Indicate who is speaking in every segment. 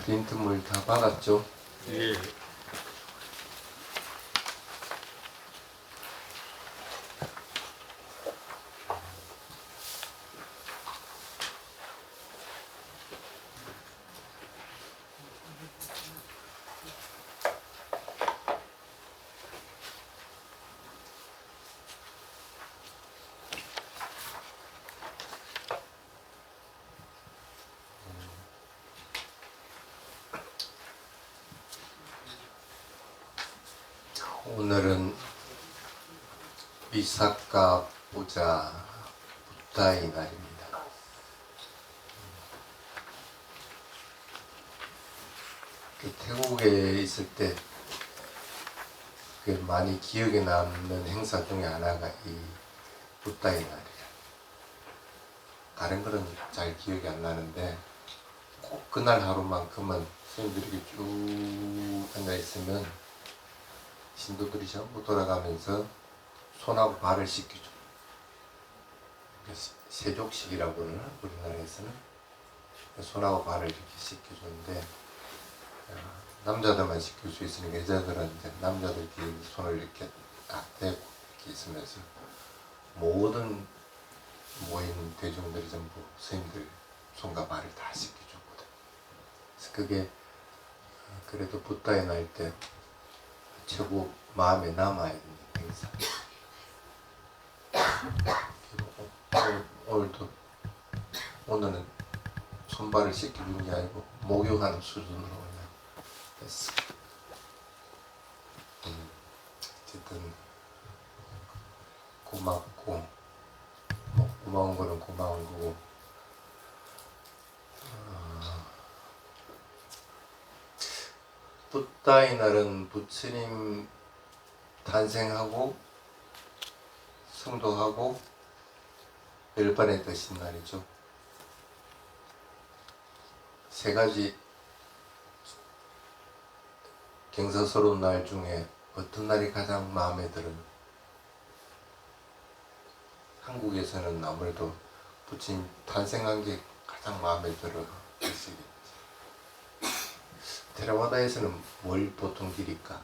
Speaker 1: 프린트물 다 받았죠?
Speaker 2: 예.
Speaker 1: 오늘은 위사카 부자 부다의 날입니다. 태국에 있을 때 많이 기억에 남는 행사 중에 하나가 이 부다의 날이에요. 다른 거는 잘 기억이 안 나는데 꼭 그날 하루만큼은 스님들이 쭉 앉아 있으면 신도들이 전부 돌아가면서 손하고 발을 씻겨줘. 세족식이라고 그러나 우리나라에서는 손하고 발을 이렇게 씻겨주는데 남자들만 씻길 수 있으니까 여자들은 이제 남자들끼리 손을 이렇게 딱 대고 이렇게 있으면서 모든 모인 대중들이 전부 스님들 손과 발을 다 씻겨주거든. 그래서 그게 그래도 부다의 날 때 최고 마음에 남아있는 행사. 오늘은 손발을 씻겨준 게 아니고 목욕하는 수준으로 그냥 했어. 어쨌든 고맙고 고마운 거는 고마운 거고 부다의 날은 부처님 탄생하고 성도하고 열반에 드신 날이죠. 세 가지 경사스러운 날 중에 어떤 날이 가장 마음에 들어요? 한국에서는 아무래도 부처님 탄생한 게 가장 마음에 들어 하시겠지. 테라와다에서는 뭘 보통 드릴까?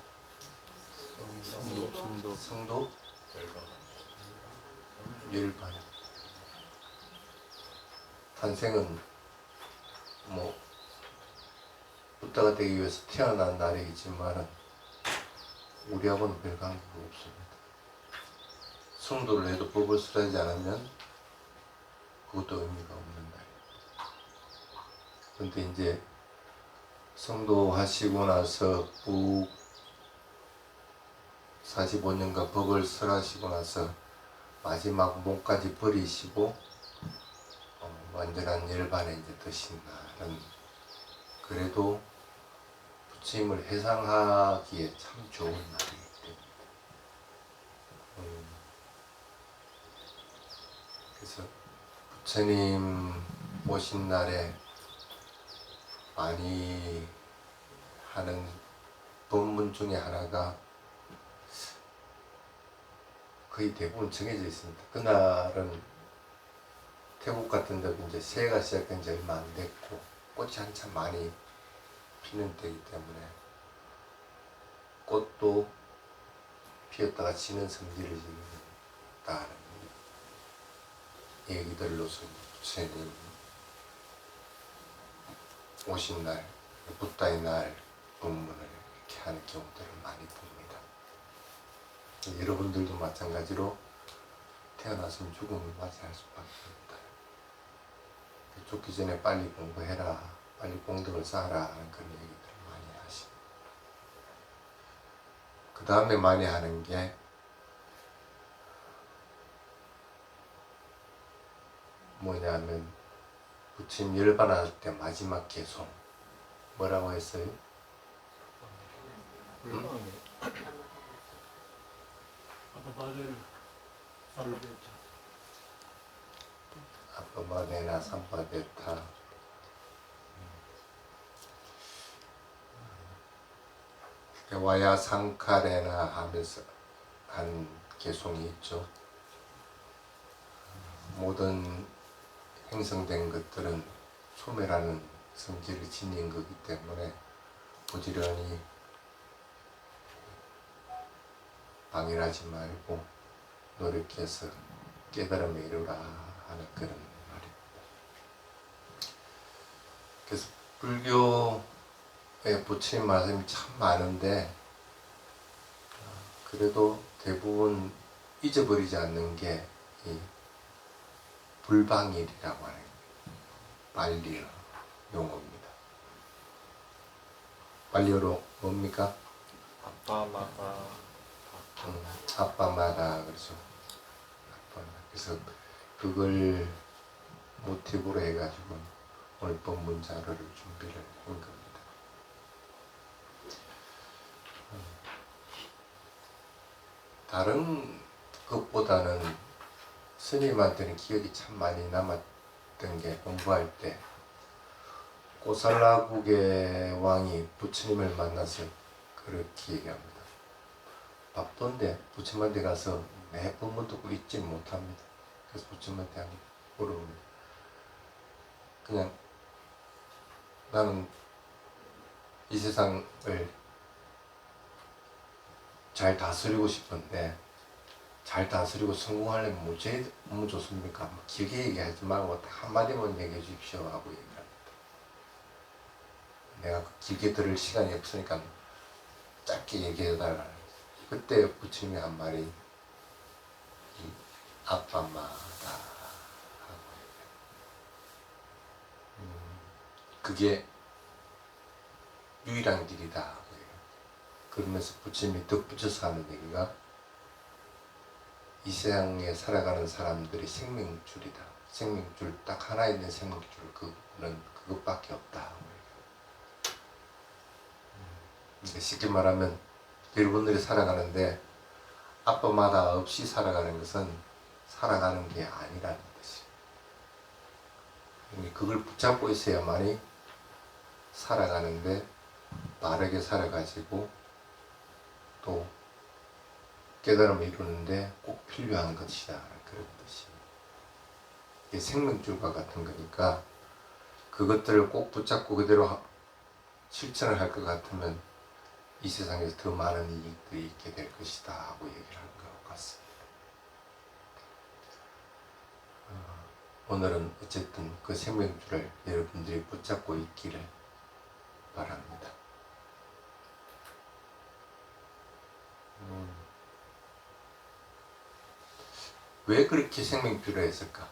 Speaker 1: 성도? 열반. 탄생은 부다가 되기 위해서 태어난 날이지만 우리하고는 별 관계가 없습니다. 성도를 해도 법을 설하지 않으면 그것도 의미가 없는 날이에요. 그런데 이제 성도 하시고 나서 45년간 법을 설하시고 나서 마지막 몸까지 버리시고 완전한 열반에 이제 드신 날은 그래도 부처님을 회상하기에 참 좋은 날이기 때문에 그래서 부처님 오신 날에 많이 하는 법문 중에 하나가 거의 대부분 정해져 있습니다. 그날은 태국 같은 데도 이제 새해가 시작한 지 얼마 안 됐고 꽃이 한참 많이 피는 때이기 때문에 꽃도 피었다가 지는 성질을 지는다는 얘기들로서 부처님 오신 날, 부다의 날 법문을 이렇게 하는 경우들을 많이 봅니다. 여러분들도 마찬가지로 태어났으면 죽음을 맞이할 수밖에 없다. 죽기 전에 빨리 공부해라, 빨리 공덕을 쌓아라 하는 그런 얘기들을 많이 하시고 그 다음에 많이 하는 게 뭐냐면 부처님 열반할 때 마지막 개송 뭐라고 했어요? 아빠바네나 삼바데타 와야 상카레나 하면서 한 개송이 있죠. 모든 형성된 것들은 소멸하는 성질을 지닌 거기 때문에 부지런히 방일하지 말고 노력해서 깨달음에 이르라 하는 그런 말입니다. 그래서 불교의 부처님 말씀이 참 많은데 그래도 대부분 잊어버리지 않는 게 이 불방일이라고 하는 발리어 용어입니다. 발리어로 뭡니까?
Speaker 2: 아빠마다
Speaker 1: 아빠마다 그렇죠. 그래서 그걸 모티브로 해가지고 오늘 본문 자료를 준비를 한 겁니다. 다른 것보다는 스님한테는 기억이 참 많이 남았던 게 공부할 때 고살라국의 왕이 부처님을 만나서 그렇게 얘기합니다. 바쁜데 부처님한테 가서 매 본문 듣고 잊지 못합니다. 그래서 부처님한테 물어봅니다. 그냥 나는 이 세상을 잘 다스리고 싶은데 잘 다스리고 성공하려면 뭐 좋습니까? 길게 얘기하지 말고 딱 한마디만 얘기해 주십시오 하고 얘기합니다. 내가 길게 들을 시간이 없으니까 짧게 얘기해 달라. 그때 부처님이 한 말이 아빠마다 하고 그게 유일한 길이다 하고 그러면서 부처님이 덧붙여서 하는 얘기가 이 세상에 살아가는 사람들이 생명줄이다. 생명줄 딱 하나 있는 생명줄 그는 그것밖에 없다. 쉽게 말하면 여러분들이 살아가는데 아빠마다 없이 살아가는 것은 살아가는 게 아니라는 것이. 그걸 붙잡고 있어야만이 살아가는데 바르게 살아가지고 또 깨달음을 이루는데 꼭 필요한 것이다. 그런 뜻이. 이게 생명줄과 같은 거니까 그것들을 꼭 붙잡고 그대로 실천을 할 것 같으면 이 세상에서 더 많은 이익들이 있게 될 것이다 하고 얘기를 하는 것 같습니다. 오늘은 어쨌든 그 생명줄을 여러분들이 붙잡고 있기를 바랍니다. 왜 그렇게 생명줄을 했을까?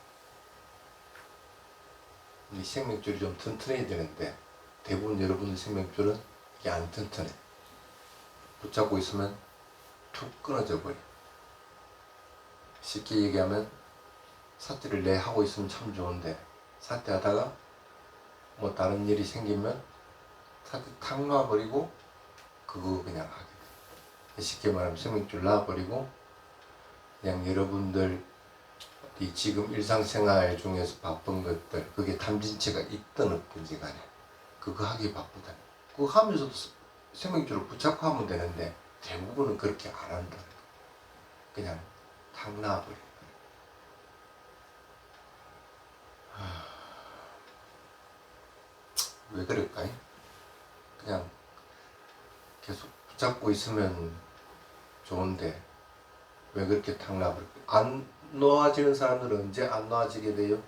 Speaker 1: 이 생명줄이 좀 튼튼해야 되는데 대부분 여러분의 생명줄은 이게 안 튼튼해. 붙잡고 있으면 툭 끊어져 버려. 쉽게 얘기하면 사태를 내 하고 있으면 참 좋은데 사태 하다가 뭐 다른 일이 생기면 사태 탁 놔버리고 그거 그냥 하게 돼. 쉽게 말하면 생명줄 놔버리고 그냥 여러분들 이 지금 일상생활 중에서 바쁜 것들 그게 탐진치가 있든 없든지 간에 그거 하기 바쁘다. 그거 하면서도 생명줄을 붙잡고 하면 되는데 대부분은 그렇게 안 한다. 그냥 탁 놔버려. 왜 그럴까요? 그냥 계속 붙잡고 있으면 좋은데 왜 그렇게 탁 놔버릴까요? 안 놓아지는 사람들은 언제 안 놓아지게 돼요?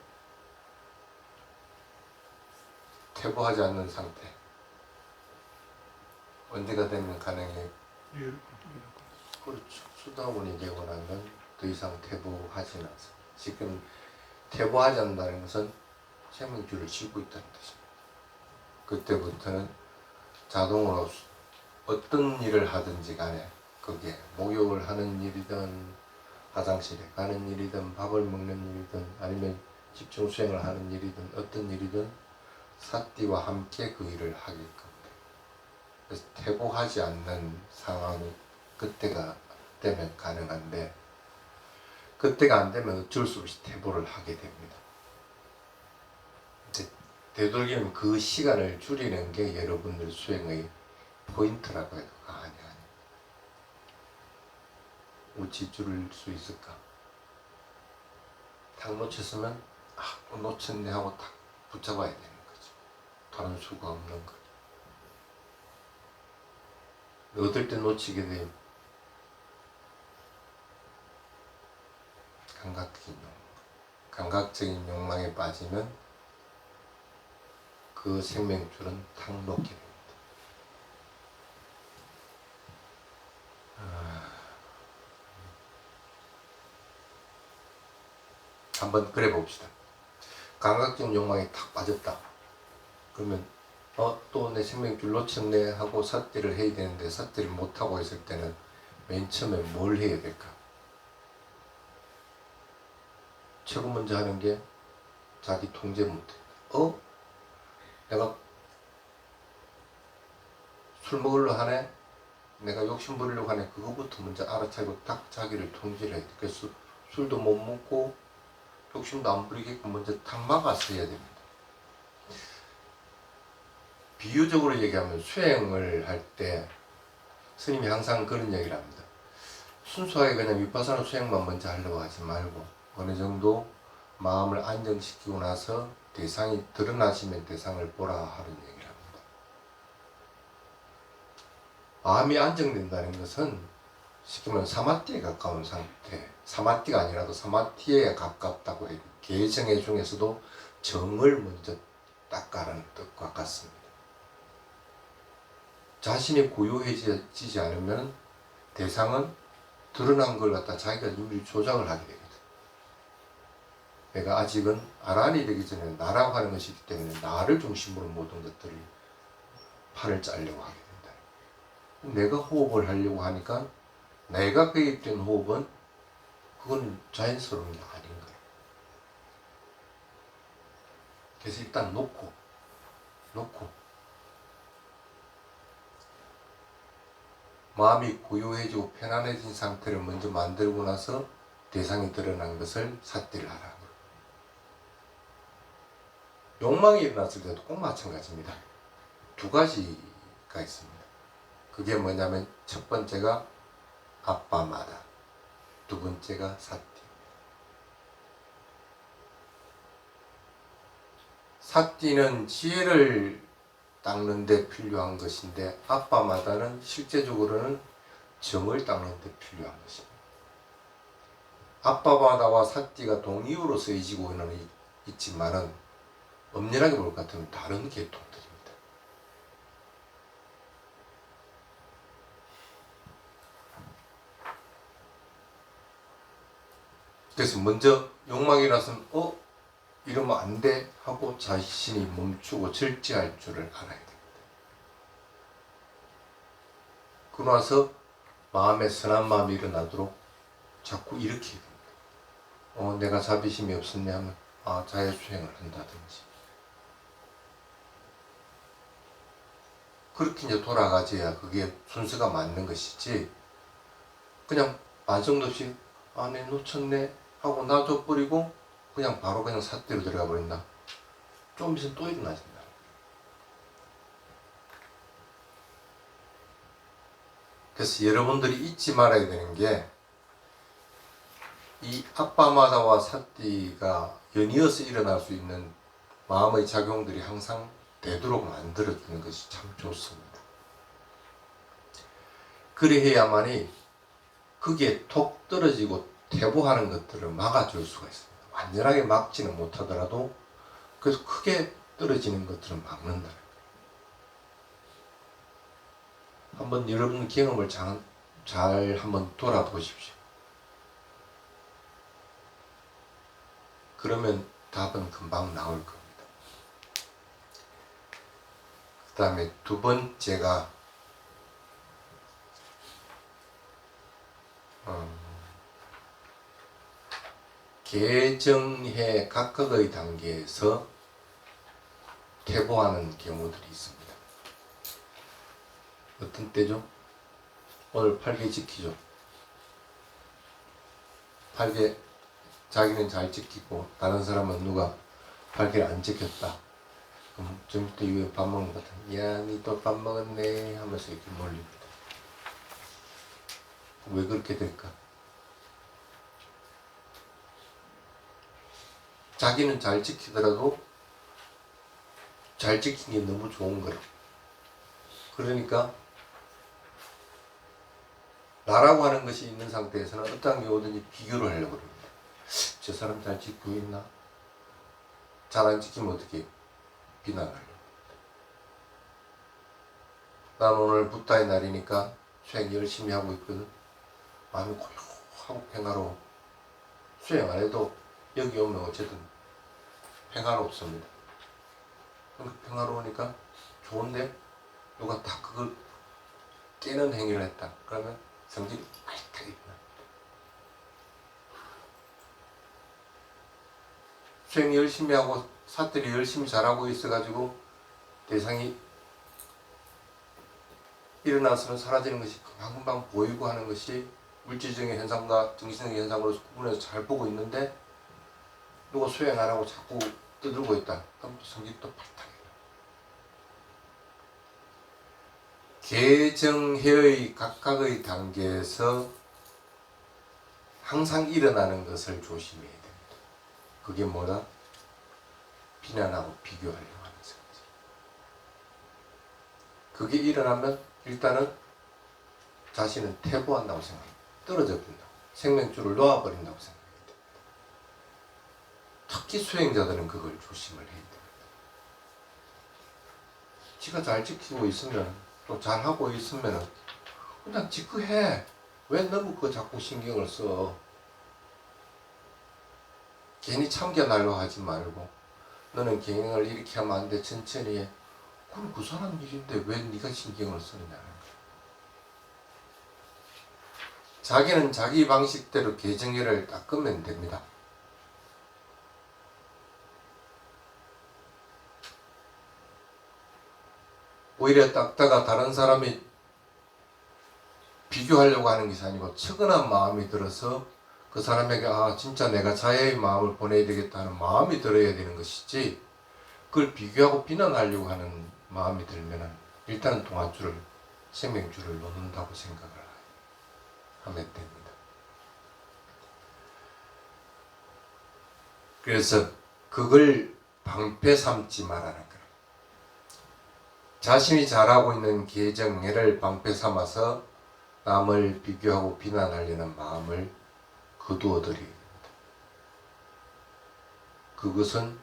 Speaker 1: 퇴보하지 않는 상태. 언제가 되면 가능해요? 그렇죠. 수다원이 되고 나면 더 이상 퇴보하지는 않습니다. 지금 퇴보하지 않는다는 것은 생명줄을 쥐고 있다는 뜻입니다. 그때부터는 자동으로 어떤 일을 하든지 간에 그게 목욕을 하는 일이든 화장실에 가는 일이든 밥을 먹는 일이든 아니면 집중 수행을 하는 일이든 어떤 일이든 사띠와 함께 그 일을 하게끔. 그래서 퇴보하지 않는 상황이 그때가 되면 가능한데 그때가 안 되면 어쩔 수 없이 퇴보를 하게 됩니다. 되도록이면 그 시간을 줄이는 게 여러분들 수행의 포인트라고 해도 과언이 아니에요. 어찌 줄일 수 있을까? 탁 놓쳤으면 또 놓쳤네 하고 탁 붙잡아야 되는 거죠. 다른 수가 없는 거예요. 얻을 때 놓치게 돼요. 감각적인 욕망에 빠지면 그 생명줄은 탁 놓게 됩니다. 한번 그래 봅시다. 감각적인 욕망에 탁 빠졌다. 그러면 또 내 생명줄 놓쳤네 하고 삿대를 해야 되는데 삿대를 못하고 있을 때는 맨 처음에 뭘 해야 될까? 최고 먼저 하는 게 자기 통제 못해. 내가 술 먹으려 하네? 내가 욕심 부리려고 하네? 그거부터 먼저 알아차리고 딱 자기를 통제를 해야 돼. 그래서 술도 못 먹고 욕심도 안 부리게끔 먼저 탁 막아서 해야 됩니다. 비유적으로 얘기하면 수행을 할 때 스님이 항상 그런 얘기를 합니다. 순수하게 그냥 위파사나 수행만 먼저 하려고 하지 말고 어느 정도 마음을 안정시키고 나서 대상이 드러나시면 대상을 보라 하는 얘기를 합니다. 마음이 안정된다는 것은 쉽게 말하면 사마티에 가까운 상태, 사마티가 아니라도 사마티에 가깝다고 해요. 개정의 중에서도 정을 먼저 닦아라는 뜻과 같습니다. 자신이 고요해지지 않으면 대상은 드러난 걸 갖다 자기가 이미 조작을 하게 되거든. 내가 아직은 아란이 되기 전에 나라고 하는 것이기 때문에 나를 중심으로 모든 것들을 판을 짜려고 하게 된다. 내가 호흡을 하려고 하니까 내가 개입된 호흡은 그건 자연스러운 게 아닌 거야. 그래서 일단 놓고 마음이 고요해지고 편안해진 상태를 먼저 만들고 나서 대상이 드러난 것을 삿대를 하라고. 욕망이 일어났을 때도 꼭 마찬가지입니다. 두 가지가 있습니다. 그게 뭐냐면 첫 번째가 아빠마다, 두 번째가 삿띠. 삿띠는 지혜를 닦는 데 필요한 것인데 아빠마다는 실제적으로는 정을 닦는 데 필요한 것입니다. 아빠마다와 삿띠가 동이유로 쓰여지고는 있지만은 엄연하게 볼 것 같으면 다른 계통들입니다. 그래서 먼저 욕망이 나서는 이러면 안 돼 하고 자신이 멈추고 절제할 줄을 알아야 됩니다. 그러고 나서 마음에 선한 마음이 일어나도록 자꾸 일으키게 됩니다. 내가 자비심이 없었냐 하면 자해수행을 한다든지 그렇게 이제 돌아가져야 그게 순서가 맞는 것이지 그냥 반성도 없이 내 놓쳤네 하고 놔둬버리고 그냥 바로 그냥 삿대로 들어가 버린다. 좀 있으면 또 일어나진다. 그래서 여러분들이 잊지 말아야 되는 게 이 아빠마다와 삿띠가 연이어서 일어날 수 있는 마음의 작용들이 항상 되도록 만들어주는 것이 참 좋습니다. 그래야만이 그게 톡 떨어지고 퇴보하는 것들을 막아줄 수가 있습니다. 완전하게 막지는 못하더라도 그래서 크게 떨어지는 것들은 막는다. 한번 여러분 경험을 잘 한번 돌아보십시오. 그러면 답은 금방 나올 겁니다. 그 다음에 두 번째가 개정해 각각의 단계에서 퇴보하는 경우들이 있습니다. 어떤 때죠? 오늘 8개 지키죠. 8개 자기는 잘 지키고 다른 사람은 누가 8개를 안 지켰다. 그럼 좀 이따 이후에 밥 먹는 것 같아. 야, 니 또 밥 먹었네 하면서 이렇게 몰립니다. 왜 그렇게 될까? 자기는 잘 지키더라도 잘 지킨 게 너무 좋은 거라. 그러니까 나라고 하는 것이 있는 상태에서는 어떤 게 오든지 비교를 하려고 합니다. 저 사람 잘 지키고 있나? 잘 안 지키면 어떻게 비난하려고. 난 오늘 붓다의 날이니까 수행 열심히 하고 있거든. 마음이 고요하고 평화로워. 수행 안 해도 여기 오면 어쨌든 평화롭습니다. 평화로우니까 좋은데 누가 다 그걸 깨는 행위를 했다. 그러면 성질이 빨리하게 나. 수행 열심히 하고 사들이 열심히 잘하고 있어가지고 대상이 일어나서는 사라지는 것이 금방금방 보이고 하는 것이 물질적인 현상과 정신적인 현상으로서 구분해서 잘 보고 있는데 누가 수행 안 하고 자꾸 떠들고 있다. 그럼 성질이 또 발탁해. 개정회의 각각의 단계에서 항상 일어나는 것을 조심해야 됩니다. 그게 뭐다? 비난하고 비교하려고 하는 생각. 그게 일어나면 일단은 자신은 퇴보한다고 생각합니다. 떨어져 버린다고. 생명줄을 놓아버린다고 생각합니다. 특히 수행자들은 그걸 조심을 해야 됩니다. 지가 잘 지키고 있으면 또 잘하고 있으면 그냥 지그 해. 왜 너무 그 자꾸 신경을 써. 괜히 참견하려고 하지 말고 너는 경영을 이렇게 하면 안 돼. 천천히 해. 그럼 그 사람 일인데 왜 네가 신경을 쓰느냐는 거야. 자기는 자기 방식대로 개정회를 닦으면 됩니다. 오히려 닦다가 다른 사람이 비교하려고 하는 것이 아니고 측은한 마음이 들어서 그 사람에게 아 진짜 내가 자애의 마음을 보내야 되겠다는 마음이 들어야 되는 것이지 그걸 비교하고 비난하려고 하는 마음이 들면 일단은 동아줄을 생명줄을 놓는다고 생각을 하면 됩니다. 그래서 그걸 방패 삼지 말라는 거예요. 자신이 잘하고 있는 개정회를 방패 삼아서 남을 비교하고 비난하려는 마음을 거두어 드려야 됩니다. 그것은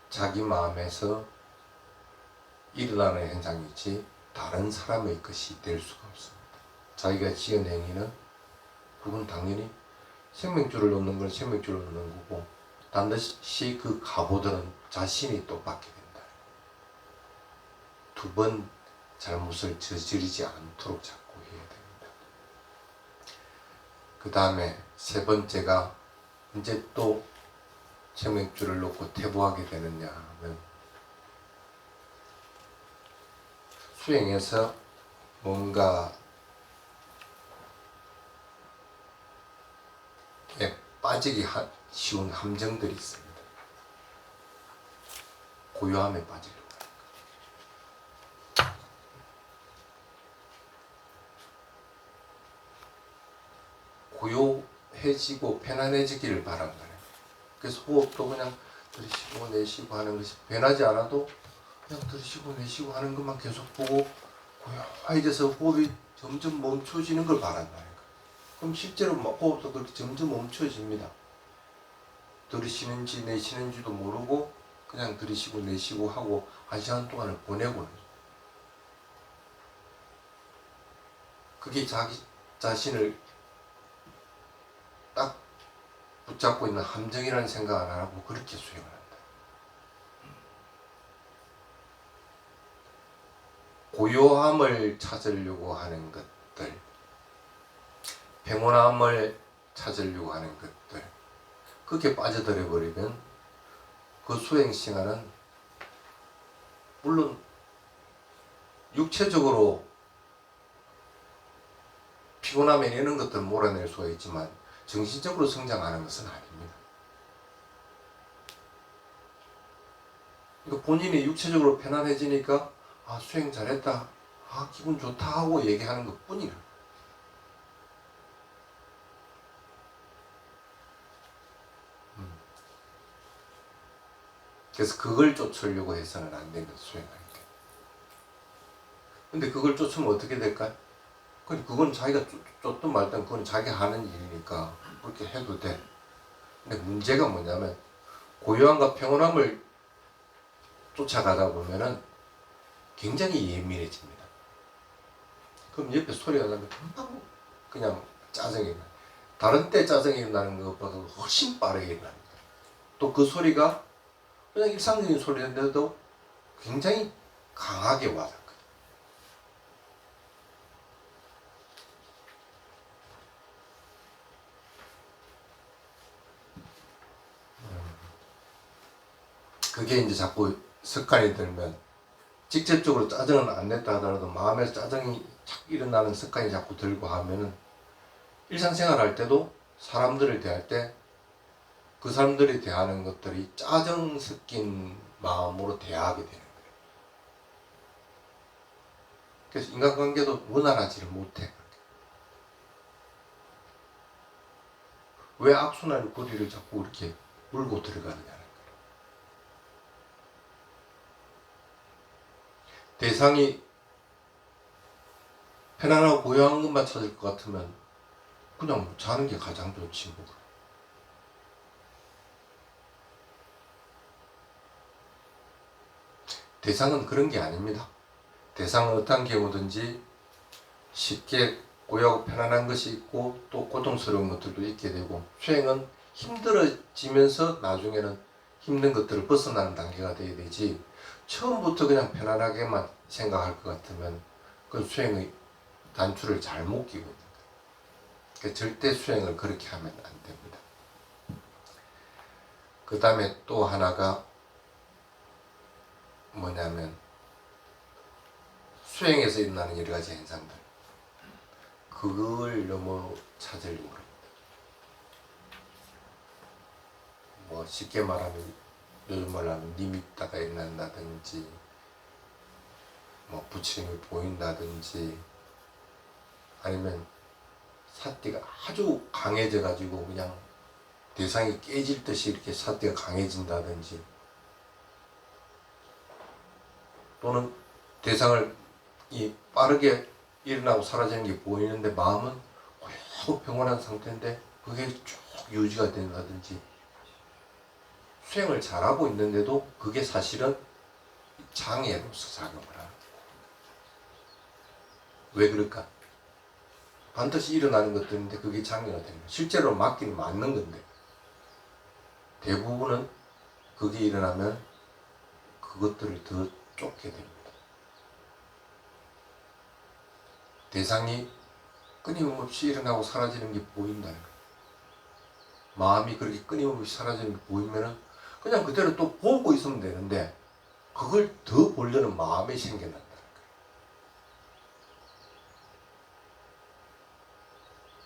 Speaker 1: 자기 마음에서 일어나는 현상이지 다른 사람의 것이 될 수가 없습니다. 자기가 지은 행위는 그건 당연히 생명줄을 놓는 건 생명줄을 놓는 거고 반드시 그 가보들은 자신이 또 받게 된다. 두 번 잘못을 저지르지 않도록 자꾸 해야 됩니다. 그 다음에 세 번째가 이제 또 생명줄을 놓고 퇴보하게 되느냐 하면 수행에서 뭔가 빠지기 쉬운 함정들이 있습니다. 고요함에 빠지려고 하는 거예요. 고요해지고 편안해지기를 바란 거예요. 그래서 호흡도 그냥 들이쉬고 내쉬고 하는 것이 변하지 않아도 그냥 들이쉬고 내쉬고 하는 것만 계속 보고 고요해져서 호흡이 점점 멈춰지는 걸 바란다는 거예요. 그럼 실제로 호흡도 그렇게 점점 멈춰집니다. 들이쉬는지 내쉬는지도 모르고 그냥 들이쉬고 내쉬고 하고 1시간 동안을 보내고는 그게 자기 자신을 딱 붙잡고 있는 함정이라는 생각 안 하고 그렇게 수행을 한다. 고요함을 찾으려고 하는 것들, 평온함을 찾으려고 하는 것들, 그렇게 빠져들어 버리면 그 수행 시간은 물론 육체적으로 피곤하면 이런 것들 몰아낼 수가 있지만 정신적으로 성장하는 것은 아닙니다. 그러니까 본인이 육체적으로 편안해지니까 아 수행 잘했다, 아 기분 좋다 하고 얘기하는 것 뿐이라. 그래서 그걸 쫓으려고 해서는 안 되는 수행할 때. 근데 그걸 쫓으면 어떻게 될까요? 그건 자기가 쫓든 말든 그건 자기 하는 일이니까 그렇게 해도 돼. 근데 문제가 뭐냐면 고요함과 평온함을 쫓아가다 보면은 굉장히 예민해집니다. 그럼 옆에 소리가 나면 금방 그냥 짜증이 나. 다른 때 짜증이 나는 것보다 훨씬 빠르게 납니다. 또 그 소리가 그냥 일상적인 소리인데도 굉장히 강하게 와닿거든요. 그게 이제 자꾸 습관이 들면 직접적으로 짜증은 안 냈다 하더라도 마음에서 짜증이 착 일어나는 습관이 자꾸 들고 하면은 일상생활 할 때도 사람들을 대할 때 그 사람들이 대하는 것들이 짜증 섞인 마음으로 대하게 되는 거예요. 그래서 인간관계도 원활하지를 못해. 왜 악순환의 고리를 자꾸 이렇게 물고 들어가느냐는 거예요. 대상이 편안하고 고요한 것만 찾을 것 같으면 그냥 자는 게 가장 좋지 뭐. 대상은 그런 게 아닙니다. 대상은 어떤 경우든지 쉽게 고요하고 편안한 것이 있고 또 고통스러운 것들도 있게 되고 수행은 힘들어지면서 나중에는 힘든 것들을 벗어나는 단계가 되어야 되지 처음부터 그냥 편안하게만 생각할 것 같으면 그 수행의 단추를 잘못 끼고 있는 거예요. 그러니까 절대 수행을 그렇게 하면 안 됩니다. 그 다음에 또 하나가 뭐냐면 수행에서 일어나는 여러 가지 현상들 그걸 너무 찾으려고 합니다. 뭐 쉽게 말하면 요즘 말하면 니밋다가 일어난다든지 뭐 부처님이 보인다든지 아니면 사띠가 아주 강해져 가지고 그냥 대상이 깨질 듯이 이렇게 사띠가 강해진다든지 또는 대상을 빠르게 일어나고 사라지는 게 보이는데 마음은 고요하고 평온한 상태인데 그게 쭉 유지가 된다든지 수행을 잘하고 있는데도 그게 사실은 장애로서 작용을 하는 거예요. 왜 그럴까? 반드시 일어나는 것들인데 그게 장애가 되는 거예요. 실제로 맞기는 맞는 건데 대부분은 그게 일어나면 그것들을 더 쫓게 됩니다. 대상이 끊임없이 일어나고 사라지는 게 보인다는 거예요. 마음이 그렇게 끊임없이 사라지는 게 보이면은 그냥 그대로 또 보고 있으면 되는데 그걸 더 보려는 마음이 생겨난다는 거예요.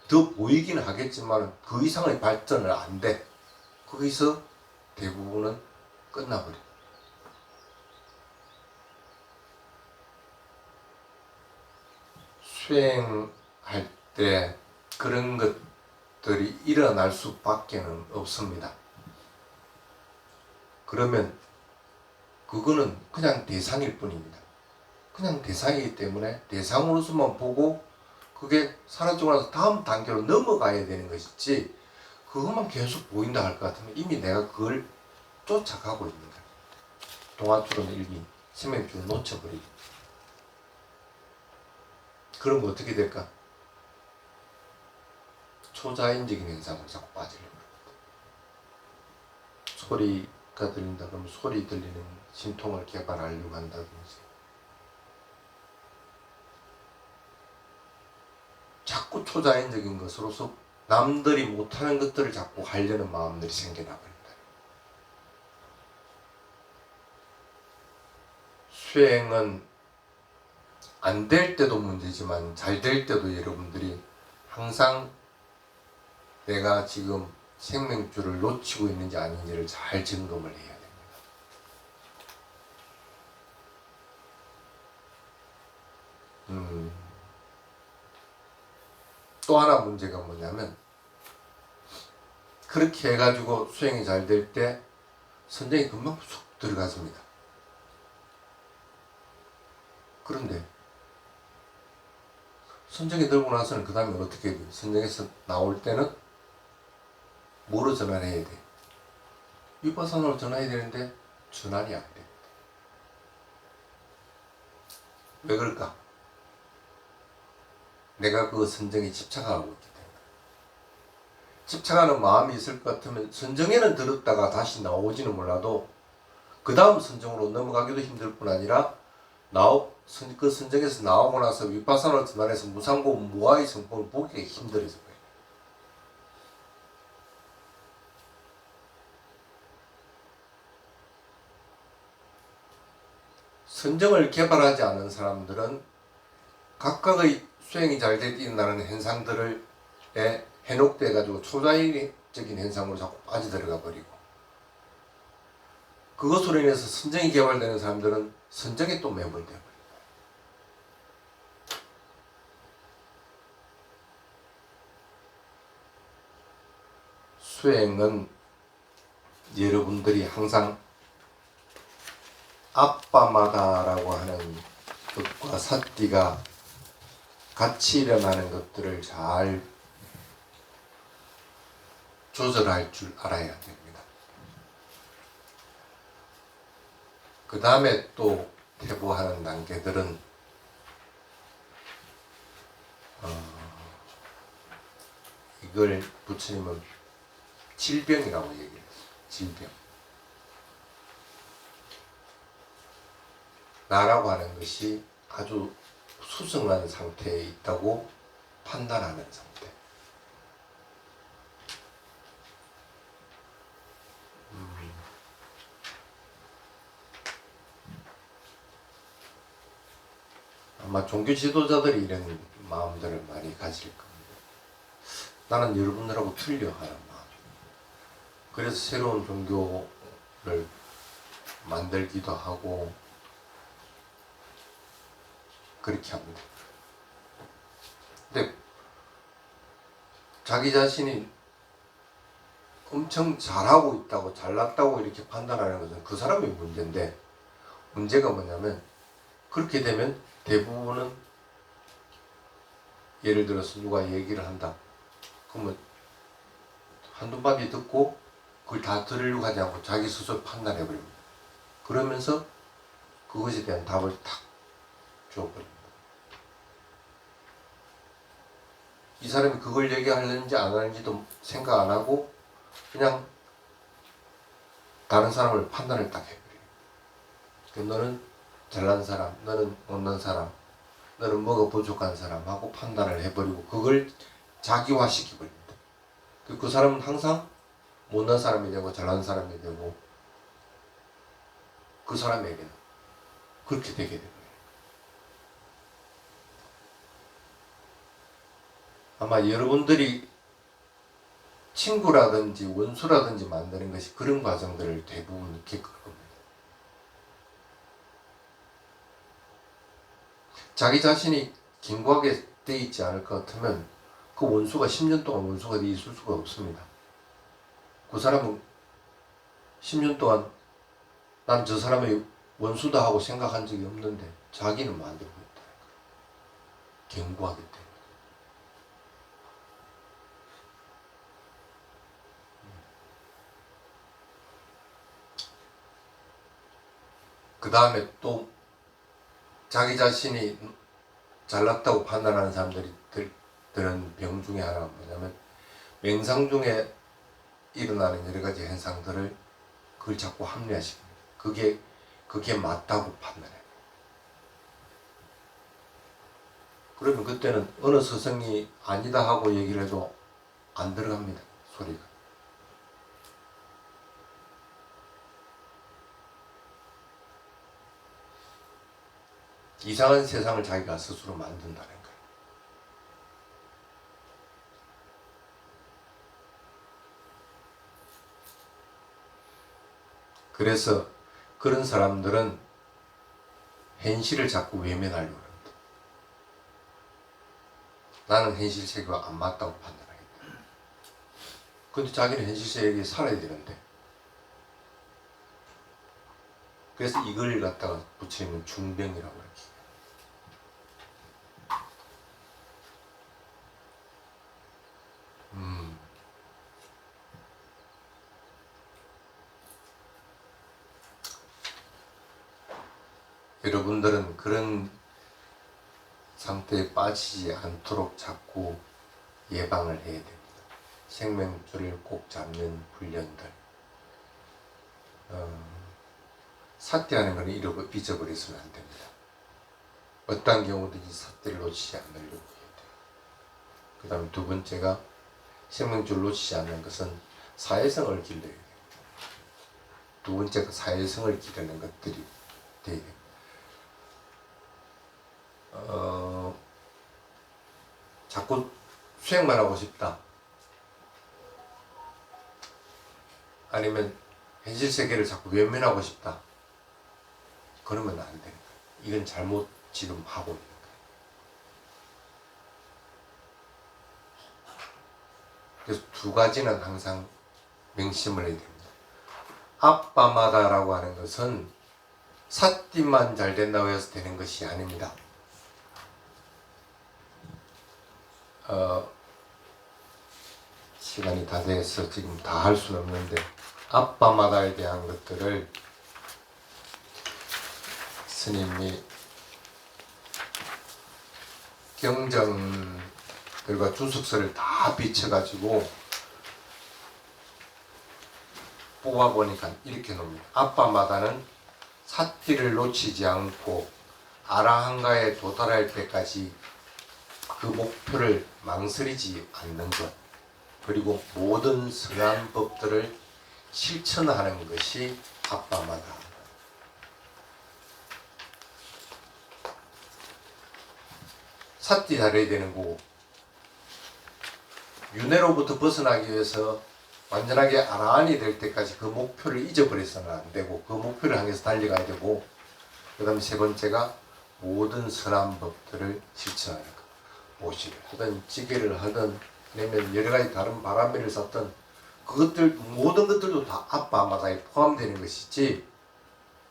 Speaker 1: 더 보이긴 하겠지만 그 이상의 발전을 안 돼. 거기서 대부분은 끝나버려요. 수행할 때 그런 것들이 일어날 수밖에는 없습니다. 그러면 그거는 그냥 대상일 뿐입니다. 그냥 대상이기 때문에 대상으로서만 보고 그게 사라지고 나서 다음 단계로 넘어가야 되는 것이지 그것만 계속 보인다 할 것 같으면 이미 내가 그걸 쫓아가고 있는 거예요. 동화줄은 일기, 생명줄을 놓쳐버리고 그러면 어떻게 될까? 초자연적인 현상으로 자꾸 빠지려고 합니다. 소리가 들린다 그러면 소리 들리는 신통을 개발하려고 한다든지 자꾸 초자연적인 것으로서 남들이 못하는 것들을 자꾸 하려는 마음들이 생겨나 버린다. 수행은 안 될 때도 문제지만 잘 될 때도 여러분들이 항상 내가 지금 생명줄을 놓치고 있는지 아닌지를 잘 점검을 해야 됩니다. 또 하나 문제가 뭐냐면 그렇게 해가지고 수행이 잘 될 때 선정이 금방 쑥 들어가집니다. 그런데 선정이 들고 나서는 그 다음에 어떻게 해야 돼요? 선정에서 나올 때는 뭐로 전환해야 돼? 위파사나로 전환해야 되는데 전환이 안 돼. 왜 그럴까? 내가 그 선정에 집착하고 있기 때문에. 집착하는 마음이 있을 것 같으면 선정에는 들었다가 다시 나오지는 몰라도 그 다음 선정으로 넘어가기도 힘들 뿐 아니라 그 선정에서 나오고 나서 위파사나로 전환해서 무상고 무아의 성품을 보기가 힘들어져 버려요. 선정을 개발하지 않은 사람들은 각각의 수행이 잘 될 때 일어나는 현상들을 해놓게 가지고 초자연적인 현상으로 자꾸 빠져들어가 버리고, 그것으로 인해서 선정이 개발되는 사람들은 선정에 또 매몰되어 버립니다. 수행은 여러분들이 항상 아빠마다라고 하는 것과 사띠가 같이 일어나는 것들을 잘 조절할 줄 알아야 됩니다. 그 다음에 또 퇴보하는 단계들은 이걸 부처님은 질병이라고 얘기해요. 질병. 나라고 하는 것이 아주 수승한 상태에 있다고 판단하는 상태. 아마 종교 지도자들이 이런 마음들을 많이 가질 겁니다. 나는 여러분들하고 틀려 하는 마음. 그래서 새로운 종교를 만들기도 하고 그렇게 합니다. 근데 자기 자신이 엄청 잘하고 있다고, 잘났다고 이렇게 판단하는 것은 그 사람의 문제인데, 문제가 뭐냐면 그렇게 되면 대부분은, 예를 들어서 누가 얘기를 한다. 그러면 한두 마디 듣고 그걸 다 들으려고 하지 않고 자기 스스로 판단해버립니다. 그러면서 그것에 대한 답을 탁 줘버립니다. 이 사람이 그걸 얘기하려는지 안 하는지도 생각 안 하고 그냥 다른 사람을 판단을 딱 해버려요. 너는 잘난 사람, 너는 못난 사람, 너는 뭐가 부족한 사람하고 판단을 해버리고 그걸 자기화시켜버립니다. 그 사람은 항상 못난 사람이 되고 잘난 사람이 되고, 그 사람에게는 그렇게 되게 됩니다. 아마 여러분들이 친구라든지 원수라든지 만드는 것이 그런 과정들을 대부분 겪을 겁니다. 자기 자신이 견고하게 돼 있지 않을 것 같으면 그 원수가 10년 동안 원수가 돼 있을 수가 없습니다. 그 사람은 10년 동안 난 저 사람의 원수다 하고 생각한 적이 없는데 자기는 만들고 있다. 견고하기 때문에. 그 다음에 또 자기 자신이 잘났다고 판단하는 사람들이 드는 병 중에 하나가 뭐냐면, 맹상 중에 일어나는 여러 가지 현상들을 그걸 자꾸 합리화시킵니다. 그게 맞다고 판단해요. 그러면 그때는 어느 스승이 아니다 하고 얘기를 해도 안 들어갑니다. 소리가. 이상한 세상을 자기가 스스로 만든다는 거예요. 그래서 그런 사람들은 현실을 자꾸 외면하려고 합니다. 나는 현실 세계가 안 맞다고 판단하겠다. 근데 자기는 현실 세계에 살아야 되는데, 그래서 이걸 갖다가 부처님은 중병이라고 이렇게. 여러분들은 그런 상태에 빠지지 않도록 자꾸 예방을 해야 됩니다. 생명줄을 꼭 잡는 훈련들. 삿대하는 건 잊어버리서는 안 됩니다. 어떤 경우든지 삿대를 놓치지 않으려고 해야 돼요. 그 다음에 두 번째가 생명줄을 놓치지 않는 것은 사회성을 길러야 돼요. 두 번째가 사회성을 기르는 것들이 돼야 돼요. 자꾸 수행만 하고 싶다. 아니면 현실 세계를 자꾸 외면하고 싶다. 그러면 안 됩니다. 이건 잘못 지금 하고 있는 거예요. 그래서 두 가지는 항상 명심을 해야 됩니다. 아빠마다라고 하는 것은 삿띠만 잘 된다고 해서 되는 것이 아닙니다. 시간이 다 돼서 지금 다 할 수는 없는데 아빠마다에 대한 것들을 스님이 경전들과 주석서를 다 비춰가지고 뽑아보니까 이렇게 놓습니다. 아빠마다는 삿띠를 놓치지 않고 아라한가에 도달할 때까지 그 목표를 망설이지 않는 것, 그리고 모든 선한 법들을 실천하는 것이 아빠마다. 삿띠 잘해야 되는 거고, 윤회로부터 벗어나기 위해서 완전하게 아라한이 될 때까지 그 목표를 잊어버려서는 안 되고, 그 목표를 향해서 달려가야 되고, 그 다음에 세 번째가 모든 선한 법들을 실천하는 것. 모시를 하든 찌개를 하든 아니면 여러 가지 다른 바람미를 샀든 그것들 모든 것들도 다 아빠마다에 포함되는 것이지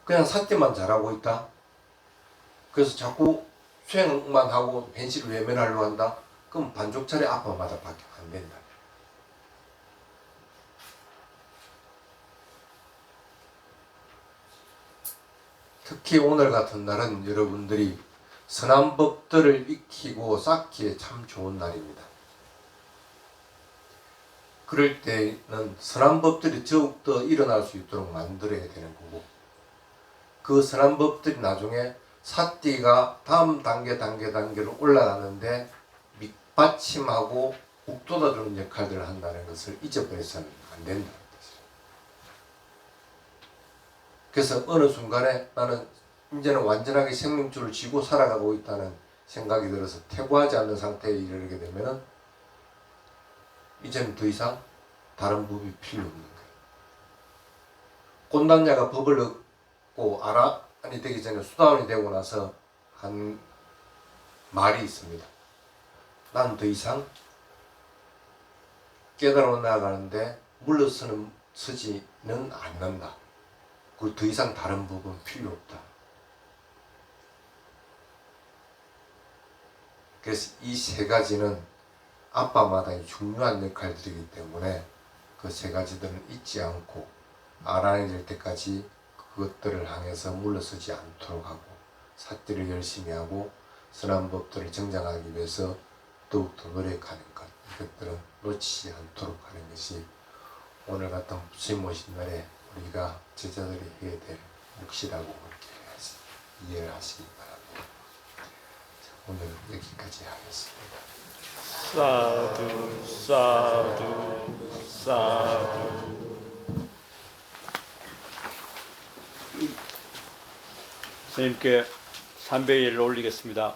Speaker 1: 그냥 삿대만 잘하고 있다. 그래서 자꾸 수행만 하고 현실을 외면하려고 한다. 그럼 반쪽짜리 아빠마다밖에 안 된다. 특히 오늘 같은 날은 여러분들이 선한 법들을 익히고 쌓기에 참 좋은 날입니다. 그럴 때는 선한 법들이 더욱더 일어날 수 있도록 만들어야 되는 거고, 그 선한 법들이 나중에 삿띠가 다음 단계로 올라가는데 밑받침하고 북돋아주는 역할들을 한다는 것을 잊어버려서는 안 된다는 뜻이에요. 그래서 어느 순간에 나는 이제는 완전하게 생명줄을 쥐고 살아가고 있다는 생각이 들어서 퇴보하지 않는 상태에 이르게 되면은 이제는 더 이상 다른 법이 필요 없는 거예요. 곤단냐가 법을 얻고 아라한이 되기 전에 수다원이 되고 나서 한 말이 있습니다. 난 더 이상 깨달아 나가는데 물러서지는 않는다. 그리고 더 이상 다른 법은 필요 없다. 그래서 이 세 가지는 아빠마다의 중요한 역할들이기 때문에 그 세 가지들은 잊지 않고 아라한이 될 때까지 그것들을 향해서 물러서지 않도록 하고 삿띠를 열심히 하고 선한 법들을 정장하기 위해서 더욱더 노력하는 것, 이것들은 놓치지 않도록 하는 것이 오늘 같은 부처님 오신 날에 우리가 제자들이 해야 될 몫이라고 이렇게 이해를 하시기 바랍니다. 오늘 여기까지 하겠습니다.
Speaker 2: 사두 사두 사두.
Speaker 3: 스님께 300일을 올리겠습니다.